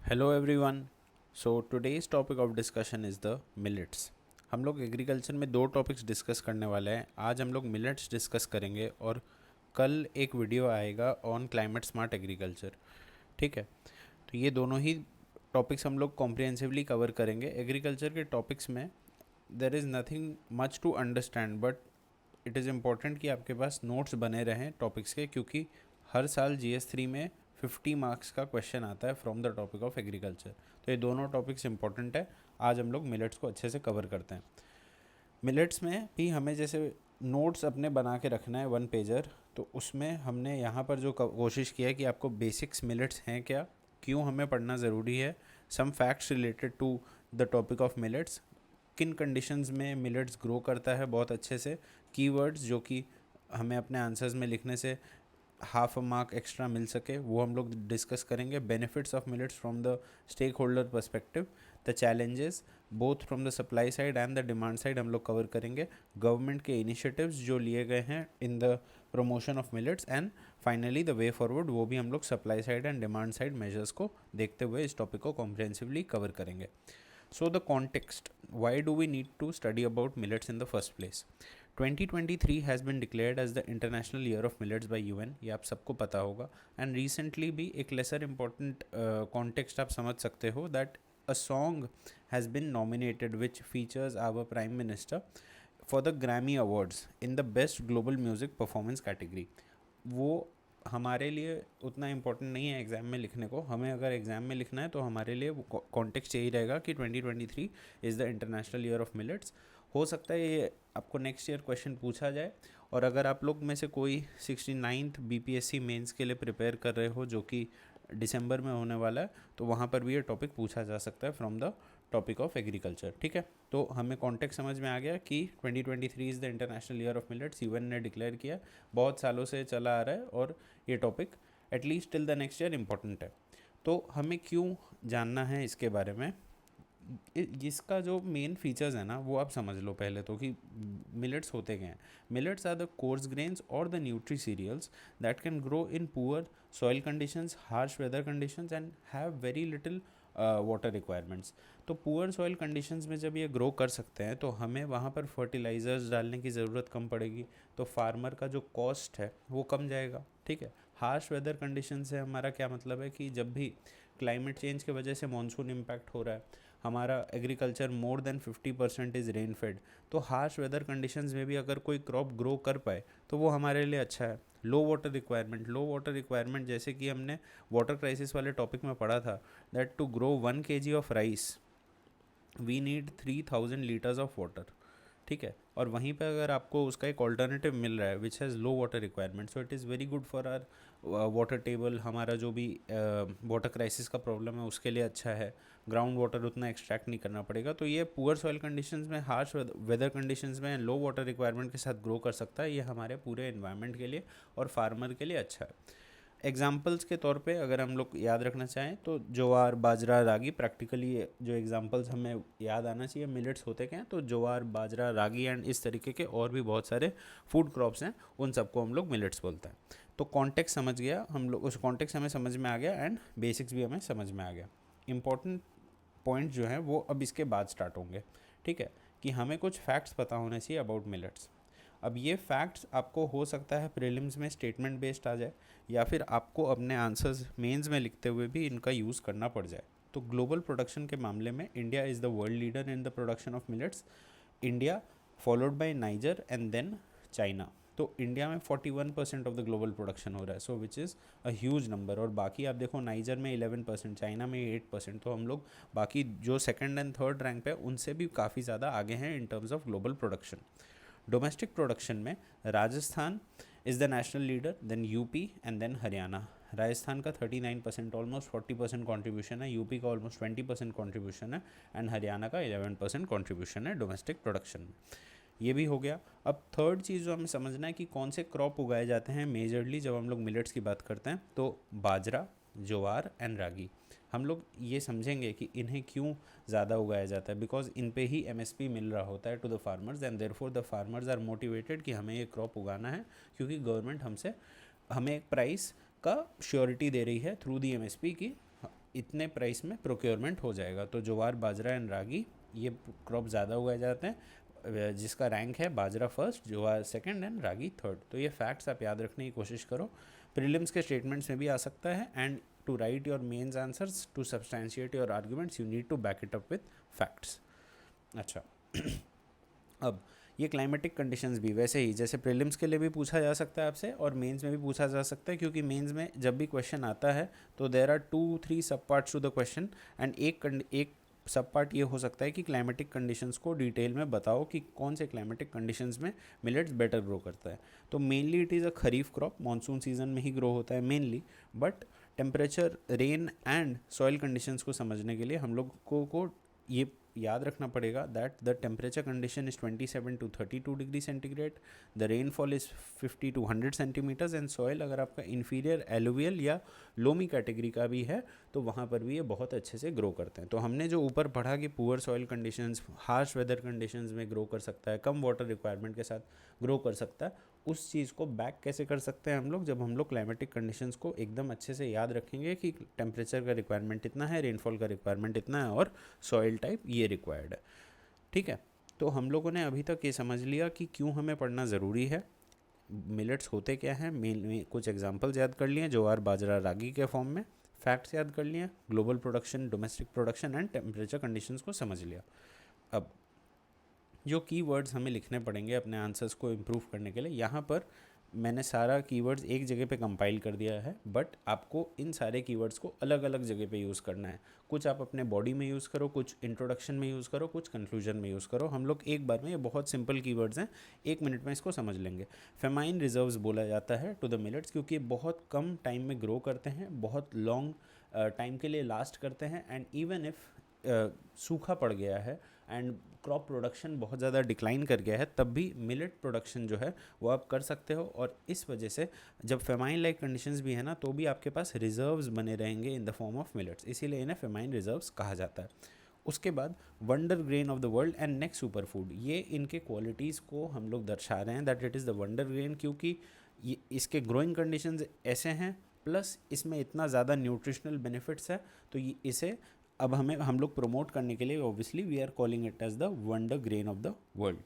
Hello everyone. So today's topic of discussion is the millets. हम लोग agriculture में दो टॉपिक्स डिस्कस करने वाले हैं। आज हम लोग मिलेट्स डिस्कस करेंगे और कल एक वीडियो आएगा ऑन क्लाइमेट स्मार्ट एग्रीकल्चर। ठीक है, तो ये दोनों ही टॉपिक्स हम लोग कॉम्प्रिहेंसिवली कवर करेंगे। एग्रीकल्चर के टॉपिक्स में there is nothing much to understand, but it is important कि आपके पास नोट्स बने रहें टॉपिक्स के, क्योंकि हर साल GS3 में 50 मार्क्स का क्वेश्चन आता है from the topic of agriculture. तो ये दोनों टॉपिक्स इंपॉर्टेंट है। आज हम लोग मिलेट्स को अच्छे से कवर करते हैं। मिलेट्स में भी हमें जैसे नोट्स अपने बना के रखना है 1 पेजर, तो उसमें हमने यहाँ पर जो कोशिश किया है कि आपको बेसिक्स मिलेट्स हैं क्या, क्यों हमें पढ़ना ज़रूरी है, some facts related to the topic of millets, किन कंडीशंस में मिलेट्स ग्रो करता है बहुत अच्छे से, कीवर्ड्स जो कि हमें अपने आंसर्स में लिखने से हाफ अ मार्क एक्स्ट्रा मिल सके, वो हम लोग डिस्कस करेंगे। Benefits of millets from the stakeholder perspective, the challenges both from the supply side and the demand side हम लोग कवर करेंगे। गवर्नमेंट के इनिशिएटिव्स जो लिए गए हैं in the promotion of millets, and finally the way forward, वो भी हम लोग supply side and demand side measures को देखते हुए इस टॉपिक को कॉम्प्रिहेंसिवली कवर करेंगे। So the context, why do we need to study about millets in the first place? 2023 has been declared as the International Year of Millets by UN, ये आप सबको पता होगा। एंड रिसेंटली भी एक laser important context आप समझ सकते हो, that a song has been nominated which features our Prime Minister for the Grammy Awards in the Best Global Music Performance category। वो हमारे लिए उतना इम्पोर्टेंट नहीं है एग्ज़ाम में लिखने को। हमें अगर एग्ज़ाम में लिखना है तो हमारे लिए कॉन्टेक्स्ट यही रहेगा कि 2023 is the international year of millets. हो सकता है ये आपको नेक्स्ट ईयर क्वेश्चन पूछा जाए, और अगर आप लोग में से कोई 69th BPSC मेंस के लिए प्रिपेयर कर रहे हो जो कि दिसंबर में होने वाला है, तो वहाँ पर भी ये टॉपिक पूछा जा सकता है from the topic of agriculture. ठीक है, तो हमें कॉन्टेक्स्ट समझ में आ गया कि 2023 is the international year of millets, UN ने डिक्लेयर किया। बहुत सालों से चला आ रहा है और ये topic at least till the next year important है। तो हमें क्यों जानना है इसके बारे में, इसका जो मेन फीचर्स है ना वो आप समझ लो पहले तो, कि मिलेट्स होते क्या हैं। Millets are the coarse grains or the nutri cereals that can grow in poor soil conditions, harsh weather conditions and have very little water requirements. तो पुअर सॉइल कंडीशंस में जब ये ग्रो कर सकते हैं तो हमें वहाँ पर फर्टिलाइज़र्स डालने की ज़रूरत कम पड़ेगी, तो फार्मर का जो कॉस्ट है वो कम जाएगा। ठीक है, हार्श वेदर कंडीशन से हमारा क्या मतलब है कि जब भी क्लाइमेट चेंज की वजह से मानसून इम्पैक्ट हो रहा है, हमारा agriculture more than 50% is rain fade, तो हार्श वेदर कंडीशंस में भी अगर कोई क्रॉप ग्रो कर पाए तो वो हमारे लिए अच्छा है। लो वाटर रिक्वायरमेंट, लो वाटर रिक्वायरमेंट जैसे कि हमने वाटर क्राइसिस वाले टॉपिक में पढ़ा था, that to grow 1 kg of rice we need 3000 litres of water. ठीक है, और वहीं पे अगर आपको उसका एक ऑल्टरनेटिव मिल रहा है which has low water requirement, so it is very good for our water table. हमारा जो भी वाटर क्राइसिस का प्रॉब्लम है उसके लिए अच्छा है, ग्राउंड वाटर उतना एक्सट्रैक्ट नहीं करना पड़ेगा। तो ये पुअर सॉइल कंडीशंस में, हार्श वेदर कंडीशंस में लो वाटर रिक्वायरमेंट के साथ ग्रो कर सकता है। ये हमारे पूरे इन्वायरमेंट के लिए और फार्मर के लिए अच्छा है। एग्जाम्पल्स के तौर पे अगर हम लोग याद रखना चाहें तो ज्वार, बाजरा, रागी, प्रैक्टिकली जो एग्जाम्पल्स हमें याद आना चाहिए मिलेट्स होते क्या हैं, तो ज्वार, बाजरा, रागी एंड इस तरीके के और भी बहुत सारे फूड क्रॉप्स हैं, उन सबको हम लोग मिलेट्स बोलते हैं। तो कॉन्टेक्स्ट समझ गया हम लोग, उस कॉन्टेक्स्ट हमें समझ में आ गया एंड बेसिक्स भी हमें समझ में आ गया। इंपॉर्टेंट पॉइंट जो हैं वो अब इसके बाद स्टार्ट होंगे। ठीक है, कि हमें कुछ फैक्ट्स पता होने चाहिए अबाउट मिलेट्स। अब ये फैक्ट्स आपको हो सकता है प्रीलिम्स में स्टेटमेंट बेस्ड आ जाए, या फिर आपको अपने आंसर्स मेंस में लिखते हुए भी इनका यूज़ करना पड़ जाए। तो ग्लोबल प्रोडक्शन के मामले में India is the world leader in the production of millets. India followed by Niger and then China. तो इंडिया में 41% ऑफ द ग्लोबल प्रोडक्शन हो रहा है, so which is a huge number. और बाकी आप देखो, नाइजर में 11%, चाइना में 8%, तो हम लोग बाकी जो सेकंड एंड थर्ड रैंक पे उनसे भी काफ़ी ज़्यादा आगे हैं in terms of global production. Domestic production में Rajasthan is the national leader, then UP and then Haryana. Rajasthan का 39%, ऑलमोस्ट 40% कॉन्ट्रीब्यूशन है, यूपी का ऑलमोस्ट 20% कॉन्ट्रीब्यूशन है, एंड हरियाणा का 11% कॉन्ट्रीब्यूशन है डोमेस्टिक प्रोडक्शन में। ये भी हो गया। अब थर्ड चीज़ जो हमें समझना है कि कौन से क्रॉप उगाए जाते हैं मेजरली जब हम लोग मिलेट्स की बात करते हैं, तो बाजरा, ज्वार एंड रागी। हम लोग ये समझेंगे कि इन्हें क्यों ज़्यादा उगाया जाता है, बिकॉज इन पे ही MSP मिल रहा होता है to the farmers, and therefore the farmers are motivated कि हमें ये क्रॉप उगाना है, क्योंकि गवर्नमेंट हमें एक प्राइस का श्योरिटी दे रही है थ्रू दी MSP की इतने प्राइस में प्रोक्योरमेंट हो जाएगा। तो ज्वार, बाजरा एंड रागी ये क्रॉप ज़्यादा उगाए जाते हैं, जिसका रैंक है bajra first, jowar second and ragi third. तो ये फैक्ट्स आप याद रखने की कोशिश करो, प्रीलिम्स के स्टेटमेंट्स में भी आ सकता है। And to write your mains answers, to substantiate your arguments, you need to back it up with facts. अच्छा अब ये क्लाइमेटिक कंडीशंस भी वैसे ही जैसे प्रीलिम्स के लिए भी पूछा जा सकता है आपसे और मेंस में भी पूछा जा सकता है, क्योंकि मेंस में जब भी क्वेश्चन आता है तो there are 2-3 sub parts to the question and एक सब पार्ट ये हो सकता है कि क्लाइमेटिक कंडीशंस को डिटेल में बताओ कि कौन से क्लाइमेटिक कंडीशंस में मिलेट्स बेटर ग्रो करता है। तो mainly it is a kharif crop, monsoon season में ही ग्रो होता है mainly, but temperature, rain and soil conditions को समझने के लिए हम लोग को ये याद रखना पड़ेगा that the temperature condition is 27 to 32 degree centigrade, the rainfall is 50 to 100 centimetres and soil अगर आपका इन्फीरियर एलुवियल या लोमी कैटेगरी का भी है तो वहाँ पर भी ये बहुत अच्छे से ग्रो करते हैं। तो हमने जो ऊपर पढ़ा कि poor soil conditions, harsh weather conditions में ग्रो कर सकता है, कम वाटर रिक्वायरमेंट के साथ ग्रो कर सकता है, उस चीज़ को बैक कैसे कर सकते हैं हम लोग, जब हम लोग क्लाइमेटिक कंडीशंस को एकदम अच्छे से याद रखेंगे कि टेम्परेचर का रिक्वायरमेंट इतना है, रेनफॉल का रिक्वायरमेंट इतना है और सॉइल टाइप ये रिक्वायर्ड है। ठीक है, तो हम लोगों ने अभी तक ये समझ लिया कि क्यों हमें पढ़ना ज़रूरी है, मिलेट्स होते क्या हैं, मेन कुछ एग्जांपल्स याद कर लिए, ज्वार, बाजरा, रागी के फॉर्म में, फैक्ट्स याद कर लिए, global production, domestic production and temperature conditions को समझ लिया। अब जो कीवर्ड्स हमें लिखने पड़ेंगे अपने आंसर्स को इम्प्रूव करने के लिए, यहाँ पर मैंने सारा कीवर्ड्स एक जगह पे कंपाइल कर दिया है, बट आपको इन सारे कीवर्ड्स को अलग अलग जगह पे यूज़ करना है। कुछ आप अपने बॉडी में यूज़ करो, कुछ इंट्रोडक्शन में यूज़ करो, कुछ कंक्लूजन में यूज़ करो। हम लोग एक बार में, ये बहुत सिंपल कीवर्ड्स हैं, 1 मिनट में इसको समझ लेंगे। फेमाइन रिजर्व्स बोला जाता है टू द मिलेट्स क्योंकि बहुत कम टाइम में ग्रो करते हैं, बहुत लॉन्ग टाइम के लिए लास्ट करते हैं, एंड इवन इफ़ सूखा पड़ गया है एंड क्रॉप प्रोडक्शन बहुत ज़्यादा डिक्लाइन कर गया है, तब भी मिलेट प्रोडक्शन जो है वो आप कर सकते हो। और इस वजह से जब फेमाइन लाइक कंडीशंस भी है ना, तो भी आपके पास रिजर्व्स बने रहेंगे in the form of millets, इसीलिए इन्हें फेमाइन रिजर्व्स कहा जाता है। उसके बाद wonder grain of the world and next super food, ये इनके क्वालिटीज़ को हम लोग दर्शा रहे हैं that it is the wonder grain, क्योंकि ये इसके ग्रोइंग कंडीशंस ऐसे हैं, प्लस इसमें इतना ज़्यादा न्यूट्रिशनल बेनिफिट्स है, तो इसे अब हम लोग प्रमोट करने के लिए obviously we are calling it as the wonder grain of the world.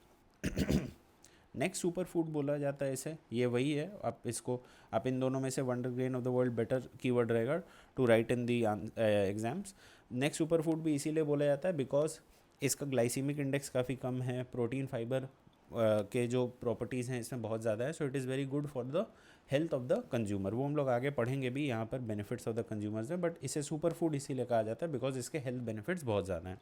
Next super food बोला जाता है इसे, ये वही है, आप इन दोनों में से wonder grain of the world better keyword रहेगा to write in the exams. Next super food भी इसीलिए बोला जाता है बिकॉज इसका ग्लाइसीमिक इंडेक्स काफ़ी कम है, प्रोटीन फाइबर के जो प्रॉपर्टीज़ हैं इसमें बहुत ज़्यादा है, सो it is very good for the health of the consumer. वो हम लोग आगे पढ़ेंगे भी, यहाँ पर बेनिफिट्स ऑफ द कंज्यूमर्स है, बट इसे सुपर फूड इसीलिए कहा जाता है बिकॉज इसके हेल्थ बेनिफिट्स बहुत ज़्यादा हैं।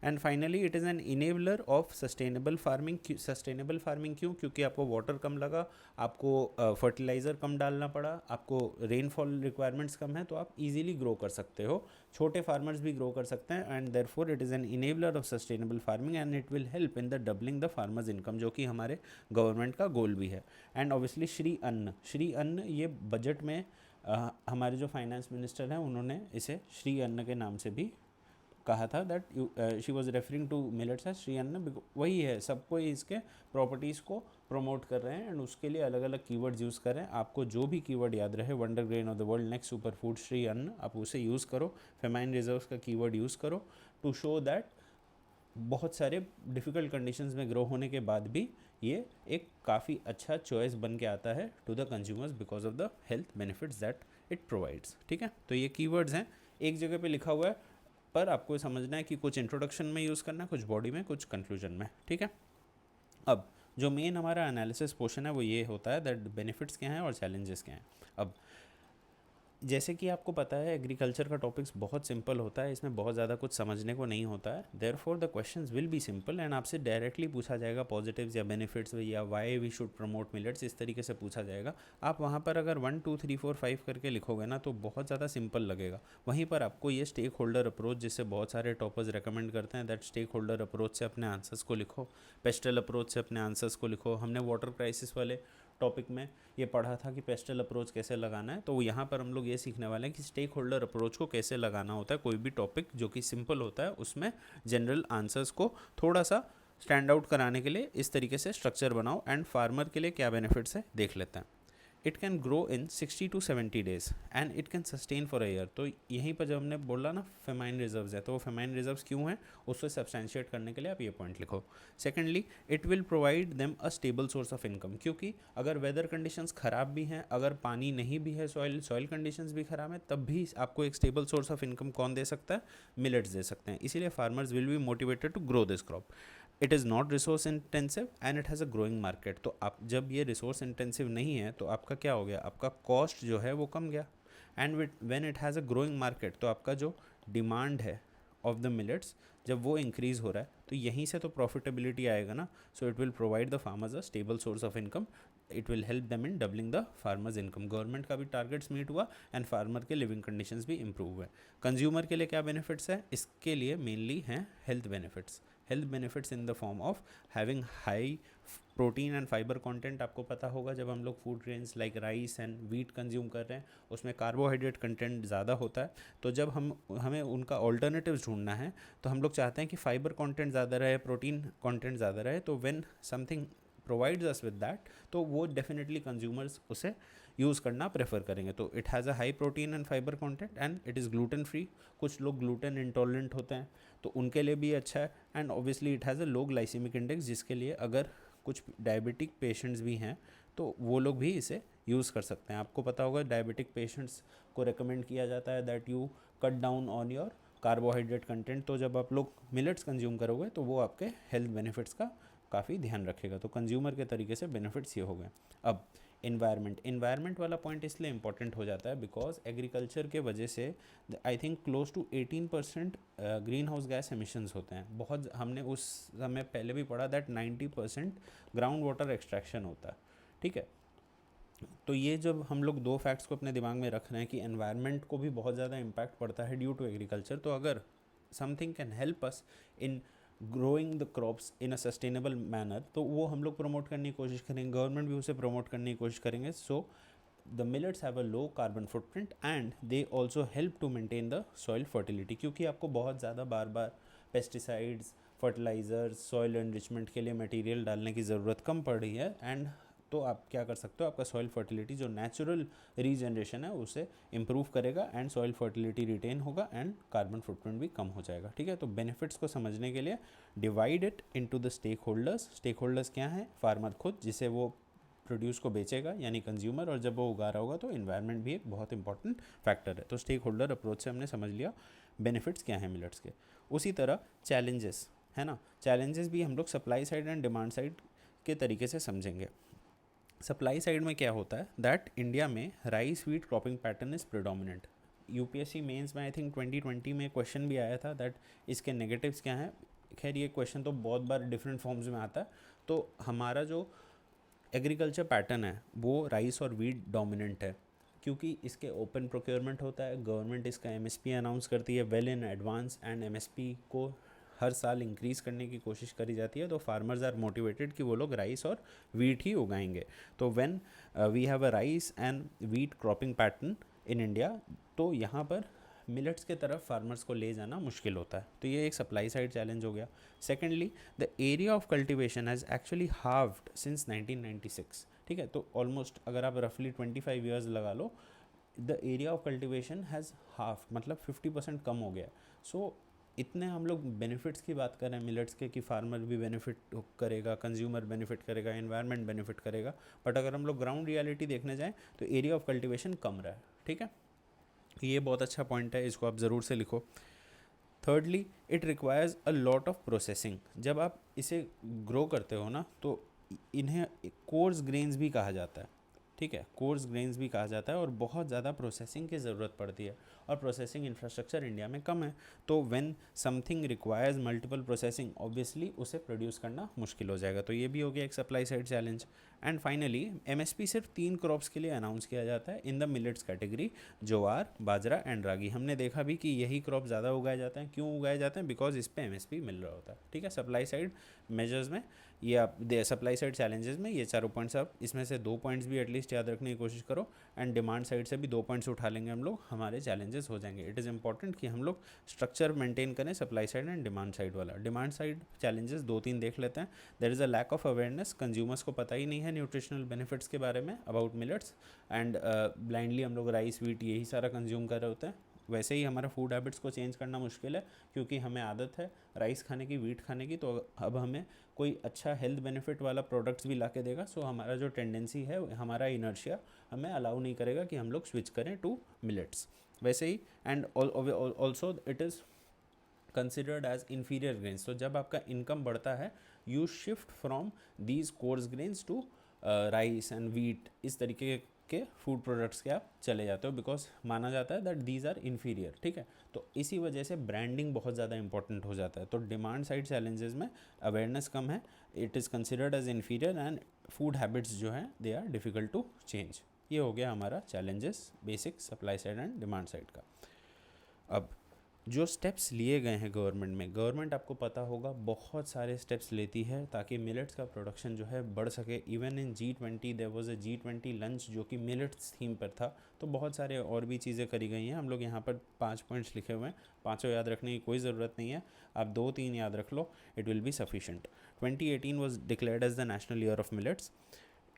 And finally it is an enabler of sustainable farming. Sustainable farming क्यों? क्योंकि आपको वाटर कम लगा, आपको फर्टिलाइज़र कम डालना पड़ा, आपको रेनफॉल रिक्वायरमेंट्स कम है, तो आप इजीली ग्रो कर सकते हो, छोटे फार्मर्स भी ग्रो कर सकते हैं, and therefore it is an enabler of sustainable farming and it will help in the doubling the farmers income, जो कि हमारे गवर्नमेंट का गोल भी है। एंड ऑब्वियसली श्री अन्न ये बजट में हमारे जो फाइनेंस मिनिस्टर हैं उन्होंने इसे श्री अन्न के नाम से भी कहा था, that she was referring to millets as Shri Anna, वही है, सबको इसके प्रॉपर्टीज़ को प्रमोट कर रहे हैं एंड उसके लिए अलग अलग कीवर्ड्स यूज़ कर रहे हैं। आपको जो भी कीवर्ड याद रहे, wonder grain of the world, next super food, Shri अन्न, आप उसे यूज़ करो, फेमाइन रिजर्व्स का कीवर्ड यूज़ करो टू शो दैट बहुत सारे डिफ़िकल्ट कंडीशंस में ग्रो होने के बाद भी ये एक काफ़ी अच्छा चॉइस बन के आता है to the consumers because of the health benefits that it provides. ठीक है, तो ये कीवर्ड्स हैं, एक जगह पे लिखा हुआ है, पर आपको समझना है कि कुछ इंट्रोडक्शन में यूज़ करना है, कुछ बॉडी में, कुछ कंक्लूजन में। ठीक है, अब जो मेन हमारा एनालिसिस पोर्शन है वो ये होता है दैट बेनिफिट्स क्या हैं और चैलेंजेस क्या हैं। अब जैसे कि आपको पता है एग्रीकल्चर का टॉपिक्स बहुत सिंपल होता है, इसमें बहुत ज़्यादा कुछ समझने को नहीं होता है, therefore the questions will be simple and आपसे डायरेक्टली पूछा जाएगा पॉजिटिव्स या बेनिफिट्स या why we should promote millets, इस तरीके से पूछा जाएगा। आप वहाँ पर अगर 1 2 3 4 5 करके लिखोगे ना तो बहुत ज़्यादा सिंपल लगेगा। वहीं पर आपको ये स्टेक होल्डर अप्रोच, जिससे बहुत सारे टॉपर्स रिकमेंड करते हैं, दैट स्टेक होल्डर अप्रोच से अपने आंसर्स को लिखो, पेस्टल अप्रोच से अपने आंसर्स को लिखो। हमने वाटर क्राइसिस वाले टॉपिक में ये पढ़ा था कि पेस्टल अप्रोच कैसे लगाना है, तो यहाँ पर हम लोग ये सीखने वाले हैं कि स्टेक होल्डर अप्रोच को कैसे लगाना होता है। कोई भी टॉपिक जो कि सिंपल होता है उसमें जनरल आंसर्स को थोड़ा सा स्टैंड आउट कराने के लिए इस तरीके से स्ट्रक्चर बनाओ एंड फार्मर के लिए क्या बेनिफिट्स है देख लेते हैं। It can grow in 60 to 70 days and it can sustain for a year. तो यहीं पर जब हमने बोला ना फेमाइन रिजर्व्स है, तो वो फेमाइन रिजर्व्स क्यों हैं, उससे सब्सटेंशिएट करने के लिए आप ये पॉइंट लिखो। Secondly, it will provide them a stable source of income, क्योंकि अगर वेदर कंडीशंस ख़राब भी हैं, अगर पानी नहीं भी है, सॉइल कंडीशंस भी ख़राब है, तब भी आपको एक स्टेबल सोर्स ऑफ इनकम कौन दे सकता है, मिलेट्स दे सकते हैं। इसीलिए farmers will be motivated to grow this crop. It is not resource intensive and it has a growing market. तो आप जब ये रिसोर्स इंटेंसिव नहीं है तो आपका क्या हो गया, आपका कॉस्ट जो है वो कम गया। And when it has a growing market, तो आपका जो डिमांड है ऑफ द मिलेट्स, जब वो इंक्रीज़ हो रहा है तो यहीं से तो प्रॉफिटेबिलिटी आएगा ना। So it will provide the farmers a stable source of income, it will help them in doubling the farmers income. Government का भी टारगेट्स मीट हुआ एंड फार्मर के लिविंग कंडीशंस भी इंप्रूव हुए। कंज्यूमर के लिए क्या बेनिफिट्स है, इसके लिए मेनली हैं health benefits. Health benefits in the form of having high protein and fibre content. आपको पता होगा जब हम लोग food grains like rice and wheat consume कर रहे हैं उसमें कार्बोहाइड्रेट कंटेंट ज़्यादा होता है। तो जब हमें उनका ऑल्टरनेटिव्स ढूंढना है तो हम लोग चाहते हैं कि फाइबर कंटेंट ज़्यादा रहे, प्रोटीन कंटेंट ज़्यादा रहे। तो when something provides us with that, तो वो डेफिनेटली कंज्यूमर्स उसे यूज़ करना प्रेफर करेंगे। तो it has a high protein and fibre content and it is gluten free. कुछ लोग ग्लूटेन इंटॉलरेंट होते हैं तो उनके लिए भी अच्छा है। And obviously it has a low glycemic index, जिसके लिए अगर कुछ डायबिटिक पेशेंट्स भी हैं तो वो लोग भी इसे यूज़ कर सकते हैं। आपको पता होगा डायबिटिक पेशेंट्स को रिकमेंड किया जाता है that you cut down on your carbohydrate content. तो जब आप लोग मिलेट्स कंज्यूम करोगे तो वो आपके हेल्थ बेनिफिट्स का काफ़ी ध्यान रखेगा। तो कंज्यूमर के तरीके से बेनिफिट्स ये हो गए। अब इन्वायरमेंट वाला पॉइंट इसलिए इंपॉर्टेंट हो जाता है बिकॉज एग्रीकल्चर के वजह से I think close to 18% greenhouse gas emissions होते हैं। बहुत हमने उस समय पहले भी पढ़ा दैट 90% ग्राउंड वाटर एक्सट्रैक्शन होता है। ठीक है, तो ये जब हम लोग दो फैक्ट्स को अपने दिमाग में रख रहे हैं कि एनवायरनमेंट को भी बहुत ज़्यादा इम्पैक्ट पड़ता है ड्यू टू एग्रीकल्चर, तो अगर something can help us in growing the crops in a sustainable manner, तो वो हम लोग प्रमोट करने की कोशिश करेंगे, गवर्नमेंट भी उसे प्रमोट करने की कोशिश करेंगे। So the millets have a low carbon footprint and they also help to maintain the soil fertility, क्योंकि आपको बहुत ज़्यादा बार बार पेस्टिसाइड्स, फर्टिलाइजर्स, सॉइल एनरिचमेंट के लिए मटेरियल डालने की ज़रूरत कम पड़ रही है। एंड तो आप क्या कर सकते हो, आपका सॉइल फर्टिलिटी जो नेचुरल रीजनरेशन है उसे इम्प्रूव करेगा एंड सॉइल फर्टिलिटी रिटेन होगा एंड कार्बन फुटप्रिंट भी कम हो जाएगा। ठीक है, तो बेनिफिट्स को समझने के लिए divide it into the stakeholders. Stakeholders क्या हैं, फार्मर खुद जिसे वो प्रोड्यूस को बेचेगा यानी कंज्यूमर, और जब वो उगा रहा होगा तो इन्वायरमेंट भी एक बहुत इंपॉर्टेंट फैक्टर है। तो स्टेक होल्डर अप्रोच से हमने समझ लिया बेनिफिट्स क्या हैं मिलेट्स के। उसी तरह चैलेंजेस है ना, चैलेंजेस भी हम लोग supply side and demand side के तरीके से समझेंगे। सप्लाई साइड में क्या होता है दैट इंडिया में rice wheat cropping pattern is predominant. UPSC mains में आई थिंक 2020 में क्वेश्चन भी आया था दैट इसके नेगेटिव्स क्या हैं। खैर ये क्वेश्चन तो बहुत बार डिफरेंट फॉर्म्स में आता है। तो हमारा जो एग्रीकल्चर पैटर्न है वो राइस और व्हीट डोमिनेंट है, क्योंकि इसके ओपन प्रोक्योरमेंट होता है, गवर्नमेंट इसका एमएसपी अनाउंस करती है well in advance and MSP को हर साल इंक्रीज़ करने की कोशिश करी जाती है। तो फार्मर्स आर मोटिवेटेड कि वो लोग राइस और वीट ही उगाएंगे। तो when we have a rice and wheat cropping pattern in India, तो यहाँ पर मिलेट्स के तरफ फार्मर्स को ले जाना मुश्किल होता है। तो ये एक सप्लाई साइड चैलेंज हो गया। Secondly, the area of cultivation has actually halved since 1996। ठीक है, तो ऑलमोस्ट अगर आप रफली 25 ईयर्स लगा लो, the area of cultivation has half, मतलब 50% कम हो गया। सो इतने हम लोग बेनिफिट्स की बात कर रहे हैं मिलेट्स के कि फार्मर भी बेनिफिट करेगा, कंज्यूमर बेनिफिट करेगा, एनवायरनमेंट बेनिफिट करेगा, बट अगर हम लोग ग्राउंड रियलिटी देखने जाएँ तो एरिया ऑफ कल्टिवेशन कम रहा है। ठीक है, ये बहुत अच्छा पॉइंट है, इसको आप ज़रूर से लिखो। Thirdly, it requires a lot of processing. जब आप इसे ग्रो करते हो ना तो इन्हें कोर्स ग्रेन्स भी कहा जाता है। ठीक है, कोर्स ग्रेन्स भी कहा जाता है और बहुत ज़्यादा प्रोसेसिंग की ज़रूरत पड़ती है और प्रोसेसिंग इंफ्रास्ट्रक्चर इंडिया में कम है। तो when something requires multiple processing, obviously उसे प्रोड्यूस करना मुश्किल हो जाएगा। तो ये भी हो गया एक supply side challenge. And finally, MSP सिर्फ 3 क्रॉप्स के लिए अनाउंस किया जाता है in the millets category, jowar, bajra and ragi. हमने देखा भी कि यही क्रॉप ज़्यादा उगाए जाते हैं। क्यों उगाए जाते हैं? बिकॉज इस पे एमएसपी मिल रहा होता है। ठीक है, सप्लाई साइड मेजर्स में ये आप सप्लाई साइड चैलेंजेस में ये चारों पॉइंट्स, आप इसमें से 2 पॉइंट्स भी एटलीस्ट याद रखने की कोशिश करो एंड डिमांड साइड से भी 2 पॉइंट्स उठा लेंगे हम लोग, हमारे चैलेंजेस चैलेंजेस हो जाएंगे. इट इज़ इंपॉर्टेंट कि हम लोग स्ट्रक्चर मेंटेन करें supply side and demand side वाला. डिमांड साइड चैलेंजेस 2-3 देख लेते हैं. There is a lack of awareness, consumers को पता ही नहीं है न्यूट्रिशनल बेनिफिट्स के बारे में अबाउट मिलेट्स, एंड ब्लाइंडली हम लोग राइस वीट यही सारा कंज्यूम कर रहे होते हैं. वैसे ही हमारा फूड हैबिट्स को चेंज करना मुश्किल है, क्योंकि हमें आदत है राइस खाने की, वीट खाने की. तो अब हमें कोई अच्छा हेल्थ बेनिफिट वाला प्रोडक्ट्स भी ला के देगा. सो हमारा जो टेंडेंसी है, हमारा इनर्शिया हमें अलाउ नहीं करेगा कि हम लोग स्विच करें टू मिलेट्स. वैसे ही and also it is considered as inferior grains. तो जब आपका इनकम बढ़ता है, you shift from these coarse grains to rice and wheat, इस तरीके के फूड प्रोडक्ट्स के आप चले जाते हो, बिकॉज माना जाता है दैट दीज आर इन्फीरियर. ठीक है, तो इसी वजह से ब्रांडिंग बहुत ज़्यादा इंपॉर्टेंट हो जाता है. तो डिमांड साइड चैलेंजेस में अवेयरनेस कम है, it is considered as inferior, and food habits जो हैं they are difficult to change. ये हो गया हमारा challenges basic supply side and demand side का. अब जो स्टेप्स लिए गए हैं गवर्नमेंट आपको पता होगा बहुत सारे स्टेप्स लेती है ताकि मिलेट्स का प्रोडक्शन जो है बढ़ सके. Even in G20 there was a G20 lunch जो कि मिलेट्स थीम पर था. तो बहुत सारे और भी चीज़ें करी गई हैं. हम लोग यहाँ पर 5 पॉइंट्स लिखे हुए हैं, पाँचों याद रखने की कोई ज़रूरत नहीं है, आप 2-3 याद रख लो, it will be sufficient. 2018 was declared as the national year of millets.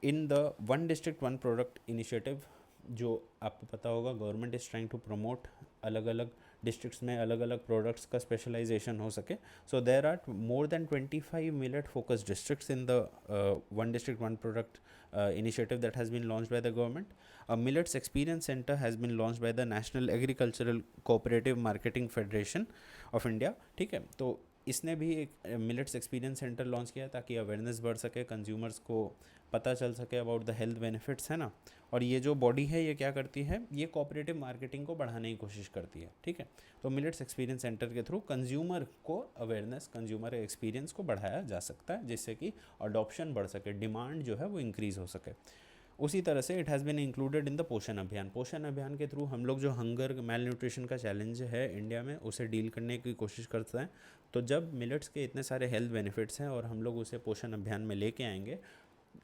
In the one district one product initiative, जो आपको पता होगा government is trying to promote अलग अलग डिस्ट्रिक्ट्स में अलग अलग प्रोडक्ट्स का स्पेशलाइजेशन हो सके. So there are more than 25 millet focus districts in the one district one product initiative that has been launched by the government. A millets experience center has been launched by the National Agricultural Cooperative Marketing Federation of India. ठीक है, तो इसने भी एक millets experience centre launch किया ताकि awareness बढ़ सके, कंज्यूमर्स को पता चल सके अबाउट द हेल्थ बेनिफिट्स, है ना. और ये जो बॉडी है ये क्या करती है, ये कोऑपरेटिव मार्केटिंग को बढ़ाने की कोशिश करती है. ठीक है, तो मिलेट्स एक्सपीरियंस सेंटर के थ्रू कंज्यूमर को अवेयरनेस, कंज्यूमर एक्सपीरियंस को बढ़ाया जा सकता है, जिससे कि अडॉप्शन बढ़ सके, डिमांड जो है वो इंक्रीज़ हो सके. उसी तरह से it has been included in the Poshan Abhiyaan. Poshan Abhiyaan के थ्रू हम लोग जो हंगर, मेल न्यूट्रिशन का चैलेंज है इंडिया में, उसे डील करने की कोशिश करते हैं. तो जब मिलेट्स के इतने सारे हेल्थ बेनिफिट्स हैं और हम लोग उसे पोषण अभियान में लेके आएंगे,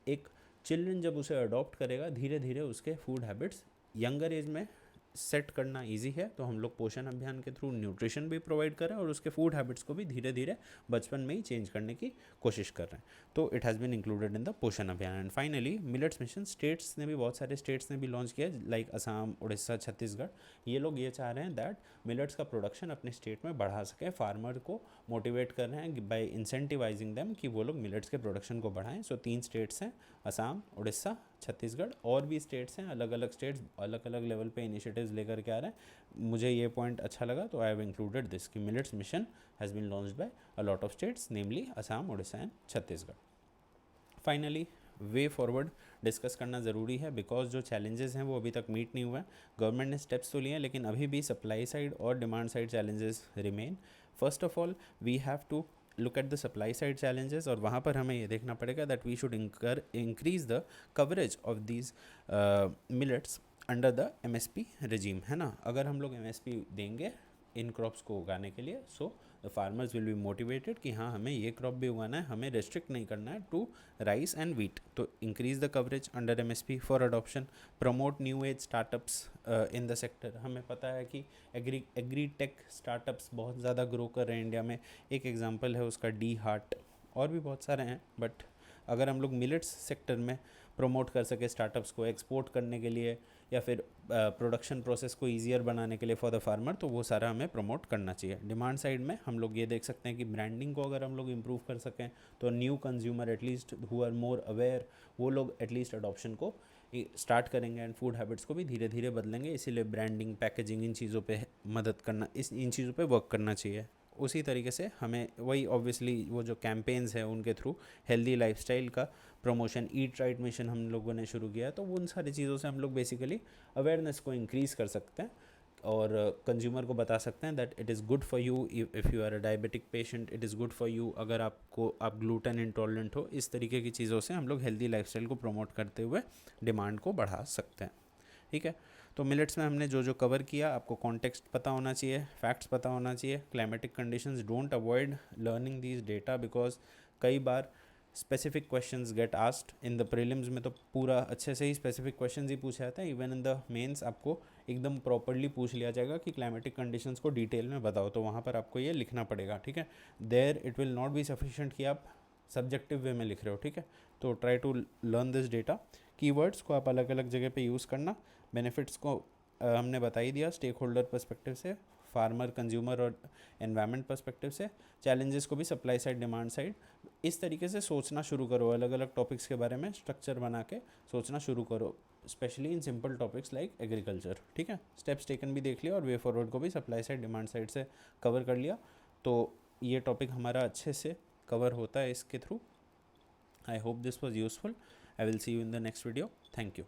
एक चिल्ड्रन जब उसे अडॉप्ट करेगा, धीरे धीरे उसके फूड हैबिट्स यंगर एज में सेट करना इजी है. तो हम लोग पोषण अभियान के थ्रू न्यूट्रिशन भी प्रोवाइड कर रहे हैं और उसके फूड हैबिट्स को भी धीरे धीरे बचपन में ही चेंज करने की कोशिश कर रहे हैं. तो it has been included in the Poshan Abhiyaan. And finally millets mission, states ने भी, बहुत सारे स्टेट्स ने भी लॉन्च किया, लाइक असम, उड़ीसा, छत्तीसगढ़. ये लोग ये चाह रहे हैं दैट मिलेट्स का प्रोडक्शन अपने स्टेट में बढ़ा सकें. फार्मर को मोटिवेट कर रहे हैं बाय इंसेंटिवाइजिंग देम कि वो लोग मिलेट्स के प्रोडक्शन को बढ़ाएं. सो 3 स्टेट्स हैं, असम, उड़ीसा, छत्तीसगढ़. और भी स्टेट्स हैं, अलग अलग स्टेट्स अलग अलग लेवल पे इनिशिएटिव्स लेकर के आ रहे हैं. मुझे ये पॉइंट अच्छा लगा, तो आई हैव इंक्लूडेड दिस कि millets mission has been launched by a lot of states, namely Assam, Orissa and Chhattisgarh. Finally way forward discuss करना ज़रूरी है, बिकॉज जो चैलेंजेस हैं वो अभी तक मीट नहीं हुए हैं. गवर्नमेंट ने स्टेप्स तो लिए हैं, लेकिन अभी भी सप्लाई साइड और demand side challenges remain. First of all we have to look at the supply side challenges, और वहाँ पर हमें ये देखना पड़ेगा that we should increase the coverage of these millets under the MSP regime, है ना. अगर हम लोग MSP देंगे इन क्रॉप्स को उगाने के लिए, so the farmers will be motivated कि हाँ हमें ये क्रॉप भी उगाना है, हमें रेस्ट्रिक्ट नहीं करना है टू राइस एंड वीट. तो increase the coverage under MSP for adoption. Promote new age startups in the sector. हमें पता है कि एग्री टेक स्टार्टअप्स बहुत ज़्यादा ग्रो कर रहे हैं इंडिया में. एक एग्जांपल है उसका डी हार्ट, और भी बहुत सारे हैं. बट अगर हम लोग मिलेट्स सेक्टर में प्रमोट कर सके स्टार्टअप्स को एक्सपोर्ट करने के लिए, या फिर प्रोडक्शन प्रोसेस को ईजियर बनाने के लिए फॉर द फार्मर, तो वो सारा हमें प्रमोट करना चाहिए. डिमांड साइड में हम लोग ये देख सकते हैं कि ब्रांडिंग को अगर हम लोग इम्प्रूव कर सकें, तो new consumer at least who are more aware, वो लोग एटलीस्ट अडॉप्शन को स्टार्ट करेंगे एंड फूड हैबिट्स को भी धीरे धीरे बदलेंगे. इसीलिए ब्रांडिंग, पैकेजिंग, इन चीज़ों पे मदद करना, इन चीज़ों पे वर्क करना चाहिए. उसी तरीके से हमें वही ऑब्वियसली वो जो कैंपेन्स हैं उनके थ्रू हेल्दी लाइफस्टाइल का प्रमोशन, ईट राइट मिशन हम लोगों ने शुरू किया. तो उन सारी चीज़ों से हम लोग बेसिकली अवेयरनेस को इंक्रीज़ कर सकते हैं और कंज्यूमर को बता सकते हैं that it is good for you if you are a diabetic patient, it is good for you अगर आप ग्लूटेन इंटॉलरेंट हो. इस तरीके की चीज़ों से हम लोग हेल्दी लाइफस्टाइल को प्रमोट करते हुए डिमांड को बढ़ा सकते हैं. ठीक है, तो मिलेट्स में हमने जो जो कवर किया, आपको कॉन्टेक्स्ट पता होना चाहिए, फैक्ट्स पता होना चाहिए, climatic conditions. Don't avoid learning these data, because कई बार specific questions get asked in the prelims में. तो पूरा अच्छे से ही स्पेसिफिक क्वेश्चंस ही पूछे जाते हैं. इवन इन द मेंस आपको एकदम प्रॉपरली पूछ लिया जाएगा कि क्लाइमेटिक कंडीशंस को डिटेल में बताओ, तो वहाँ पर आपको ये लिखना पड़ेगा, ठीक है। There it will not be sufficient कि आप सब्जेक्टिव वे में लिख रहे हो, ठीक है। तो try to learn this data. Keywords को आप अलग अलग जगह पे यूज़ करना। बेनिफिट्स को हमने बता ही दिया स्टेक होल्डर पर्सपेक्टिव से, फार्मर, कंज्यूमर और एनवायरनमेंट पर्सपेक्टिव से। चैलेंजेस को भी सप्लाई साइड, डिमांड साइड, इस तरीके से सोचना शुरू करो। अलग अलग टॉपिक्स के बारे में स्ट्रक्चर बना के सोचना शुरू करो, specially in simple topics like agriculture, ठीक है। स्टेप्स टेकन भी देख लिया और वे फॉरवर्ड को भी सप्लाई साइड, डिमांड साइड से कवर कर लिया। तो ये टॉपिक हमारा अच्छे से कवर होता है इसके through. I hope this was useful. I will see you in the next video. Thank you.